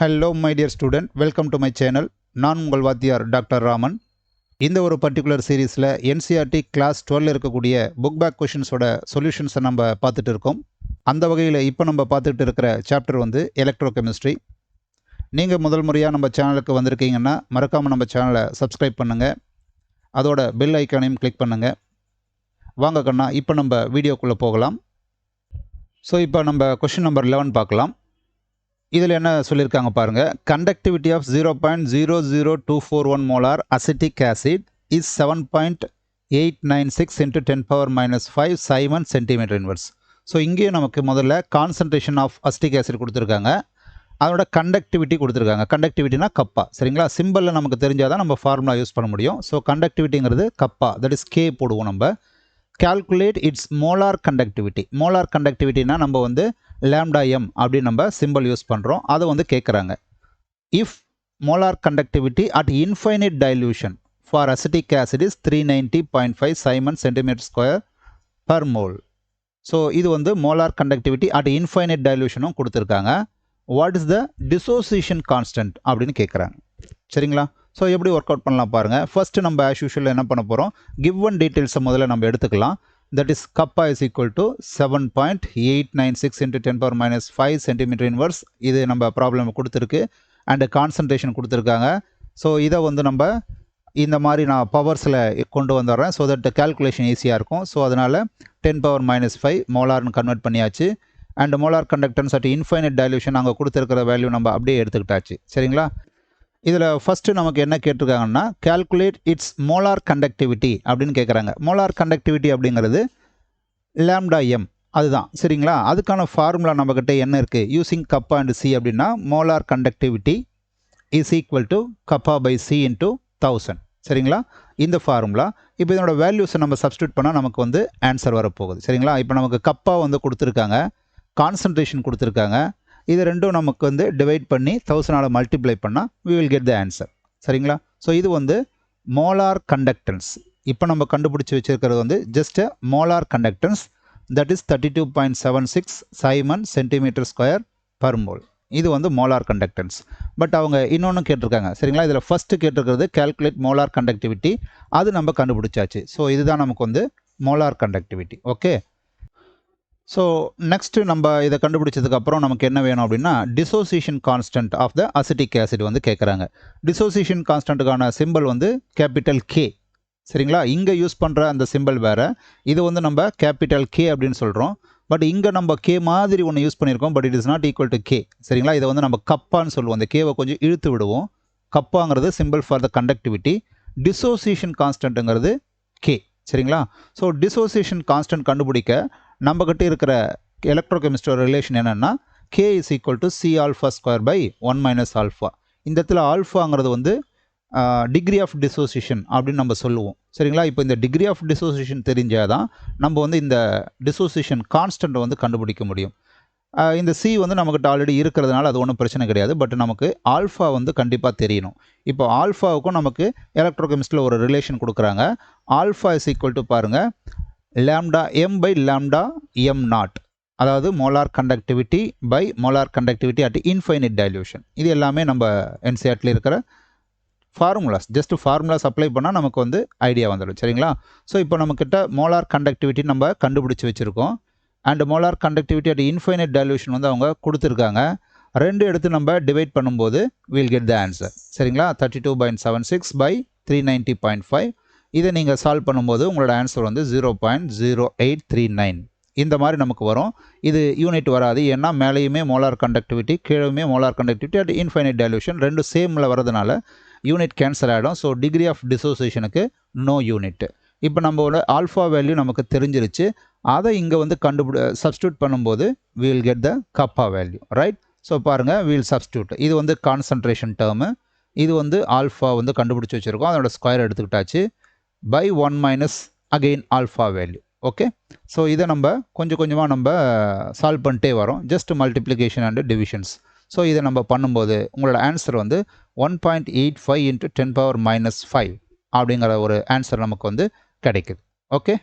Hello my dear student, welcome to my channel. நான் உங்கள் வாத்தியார் டாக்டர் ராமன். இந்த ஒரு பர்டிகுலர் சீரீஸில் NCERT கிளாஸ் 12 இருக்கக்கூடிய புக் பேக் கொஷின்ஸோட சொல்யூஷன்ஸை நம்ம பார்த்துட்டு இருக்கோம். அந்த வகையில் இப்போ நம்ம பார்த்துட்டு இருக்கிற சாப்டர் வந்து எலக்ட்ரோகெமிஸ்ட்ரி. நீங்கள் முதல் முறையாக நம்ம சேனலுக்கு வந்திருக்கீங்கன்னா மறக்காமல் நம்ம சேனலை சப்ஸ்கிரைப் பண்ணுங்கள், அதோட பெல் ஐக்கானையும் கிளிக் பண்ணுங்கள். வாங்க கண்ணா, இப்போ நம்ம வீடியோக்குள்ளே போகலாம். ஸோ இப்போ நம்ம கொஷின் நம்பர் 11 பார்க்கலாம். இதில் என்ன சொல்லியிருக்காங்க பாருங்கள். Conductivity of 0.00241 molar acetic acid is 7.896 into 10⁻⁵ siemens centimetre inverse. So இங்கேயும் நமக்கு முதல்ல கான்சன்ட்ரேஷன் ஆஃப் அசிட்டிக் ஆசிட் கொடுத்துருக்காங்க, அதோட கண்டக்டிவிட்டி கொடுத்துருக்காங்க. கண்டக்டிவிட்டினா கப்பா, சரிங்களா? சிம்பிளில் நமக்கு தெரிஞ்சால் தான் நம்ம ஃபார்முலா யூஸ் பண்ண முடியும். ஸோ கண்டக்டிவிட்டிங்கிறது கப்பா, தட் இஸ் கே போடுவோம் நம்ம. Calculate its molar conductivity. Molar கண்டக்டிவிட்டினா நம்ம வந்து லாம்டா எம் அப்படின்னு நம்ம சிம்பிள் யூஸ் பண்ணுறோம், அதை வந்து கேட்குறாங்க. If molar conductivity at infinite dilution for acetic acid is 390.5 Simon centimetre square per mole. So இது வந்து மோலார் கண்டக்டிவிட்டி அட் இன்ஃபைனைட் டைல்யூஷனும் கொடுத்துருக்காங்க. What is the dissociation constant அப்படின்னு கேட்குறாங்க, சரிங்களா? ஸோ எப்படி ஒர்க் அவுட் பண்ணலாம் பாருங்கள். ஃபஸ்ட்டு நம்ம ஆஸ் யூஷுவல் என்ன பண்ண போகிறோம், கிவன் டீட்டெயில்ஸை முதல்ல நம்ம எடுத்துக்கலாம். That is kappa is equal to 7.896 into 10⁻⁵ centimetre inverse. இது நம்ம ப்ராப்ளம் கொடுத்துருக்கு அண்டு கான்சன்ட்ரேஷன் கொடுத்துருக்காங்க. ஸோ இதை வந்து நம்ம இந்த மாதிரி நான் பவர்ஸில் கொண்டு வந்துடுறேன், ஸோ தட் கேல்குலேஷன் ஈஸியாக இருக்கும். ஸோ அதனால் 10⁻⁵ மோலார்னு கன்வெர்ட் பண்ணியாச்சு. And molar conductance at infinite dilution அங்கே கொடுத்துருக்கிற வேல்யூ நம்ம அப்படியே எடுத்துக்கிட்டாச்சு, சரிங்களா? இதில் ஃபஸ்ட்டு நமக்கு என்ன கேட்டிருக்காங்கன்னா, கால்குலேட் இட்ஸ் மோலார் கண்டக்டிவிட்டி அப்படின்னு கேட்குறாங்க. மோலார் கண்டக்டிவிட்டி அப்படிங்கிறது லாம்டா எம், அதுதான், சரிங்களா? அதுக்கான ஃபார்முலா நம்மக்கிட்ட என்ன இருக்குது, யூசிங் கப்பா அண்ட் சி அப்படின்னா molar conductivity is equal to kappa by c into 1000, சரிங்களா? இந்த ஃபார்முலா. இப்போ இதனோட வேல்யூஸை நம்ம சப்ஸ்டியூட் பண்ணால் நமக்கு வந்து ஆன்சர் வரப்போகுது, சரிங்களா? இப்போ நமக்கு கப்பா வந்து கொடுத்துருக்காங்க, கான்சன்ட்ரேஷன் கொடுத்துருக்காங்க. இது ரெண்டும் நமக்கு வந்து டிவைட் பண்ணி 1000 மல்டிப்ளை பண்ணால் we will get the answer, சரிங்களா? ஸோ இது வந்து மோலார் கண்டக்டன்ஸ். இப்போ நம்ம கண்டுபிடிச்சி வச்சுருக்கிறது வந்து just molar conductance, that is 32.76 Simon centimetre square per mole. இது வந்து மோலார் கண்டக்டன்ஸ். பட் அவங்க இன்னொன்று கேட்டிருக்காங்க, சரிங்களா? இதில் ஃபஸ்ட்டு கேட்டிருக்கிறது கால்குலேட் மோலார் கண்டக்டிவிட்டி, அது நம்ம கண்டுபிடிச்சாச்சு. ஸோ இதுதான் நமக்கு வந்து molar conductivity, okay? So next நம்ம இதை கண்டுபிடிச்சதுக்கப்புறம் நமக்கு என்ன வேணும் அப்படின்னா, dissociation constant of the acetic acid வந்து கேட்குறாங்க. டிசோசியேஷன் கான்ஸ்டன்ட்டுக்கான சிம்பிள் வந்து கேபிட்டல் கே, சரிங்களா? இங்கே யூஸ் பண்ணுற அந்த சிம்பிள் வேறு, இது வந்து நம்ம கேபிட்டல் கே அப்படின்னு சொல்கிறோம். பட் இங்கே நம்ம கே மாதிரி ஒன்று யூஸ் பண்ணியிருக்கோம், but it is not equal to K, சரிங்களா? இதை வந்து நம்ம கப்பான்னு சொல்லுவோம். அந்த கேவை கொஞ்சம் இழுத்து விடுவோம். கப்பாங்கிறது simple for the conductivity, dissociation கான்ஸ்டன்ட்டுங்கிறது கே, சரிங்களா? ஸோ டிசோசியேஷன் கான்ஸ்டன்ட் கண்டுபிடிக்க நம்மக்கிட்ட இருக்கிற எலக்ட்ரோகெமிஸ்ட்ரி ரிலேஷன் என்னென்னா, K is equal to C alpha square by 1 - alpha. இந்த இடத்துல ஆல்ஃபாங்கிறது வந்து டிகிரி ஆஃப் டிசோசியேஷன் அப்படின்னு நம்ம சொல்லுவோம், சரிங்களா? இப்போ இந்த டிகிரி ஆஃப் டிசோசியேஷன் தெரிஞ்சால் தான் நம்ம வந்து இந்த டிசோசியேஷன் கான்ஸ்டன்ட்டை வந்து கண்டுபிடிக்க முடியும். இந்த சி வந்து நம்மக்கிட்ட ஆல்ரெடி இருக்கிறதுனால அது ஒன்றும் பிரச்சனை கிடையாது. பட் நமக்கு ஆல்ஃபா வந்து கண்டிப்பாக தெரியணும். இப்போ ஆல்ஃபாவுக்கும் நமக்கு எலக்ட்ரோகெமிஸ்ட்ரியில் ஒரு ரிலேஷன் கொடுக்குறாங்க. ஆல்ஃபா இஸ் ஈக்குவல் டு பாருங்கள் lambda M by lambda M naught, அதாவது molar conductivity by molar conductivity at infinite dilution. இது எல்லாமே நம்ம NCERTல இருக்கிற ஃபார்முலாஸ். ஜஸ்ட் ஃபார்முலாஸ் அப்ளை பண்ணால் நமக்கு வந்து ஐடியா வந்துடும், சரிங்களா? ஸோ இப்போ நம்மக்கிட்ட மோலார் கண்டக்டிவிட்டி நம்ம கண்டுபிடிச்சி வச்சுருக்கோம். And molar conductivity at infinite dilution வந்து அவங்க கொடுத்துருக்காங்க. ரெண்டு எடுத்து நம்ம டிவைட் பண்ணும்போது we'll get the answer, சரிங்களா? 32.76 by 390.5. இதை நீங்கள் சால்வ் பண்ணும்போது உங்களோட ஆன்சர் வந்து 0.0839 இந்த மாதிரி நமக்கு வரும். இது யூனிட் வராது, ஏன்னா மேலேயுமே மோலார் கண்டக்டிவிட்டி, கீழேயுமே molar conductivity at infinite dilution ரெண்டு சேமில் வரதுனால யூனிட் கேன்சல் ஆகிடும். ஸோ டிகிரி ஆஃப் டிசோசியேஷனுக்கு நோ யூனிட். இப்போ நம்மளோட ஆல்ஃபா வேல்யூ நமக்கு தெரிஞ்சிருச்சு, அதை இங்கே வந்து சப்ஸ்டியூட் பண்ணும்போது we will get the kappa value, right? So பாருங்கள், we will substitute. இது வந்து கான்சன்ட்ரேஷன் டேர்மு, இது வந்து ஆல்ஃபா வந்து கண்டுபிடிச்சி வச்சுருக்கோம், அதோட ஸ்கொயர் எடுத்துக்கிட்டாச்சு by 1 - again alpha value, okay? So இதை நம்ம கொஞ்சம் கொஞ்சமாக நம்ம சால்வ் பண்ணிட்டே வரோம், just multiplication and divisions. So இதை நம்ம பண்ணும்போது உங்களோட ஆன்சர் வந்து 1.85 into 10⁻⁵ அப்படிங்கிற ஒரு ஆன்சர் நமக்கு வந்து கிடைக்குது, ஓகே?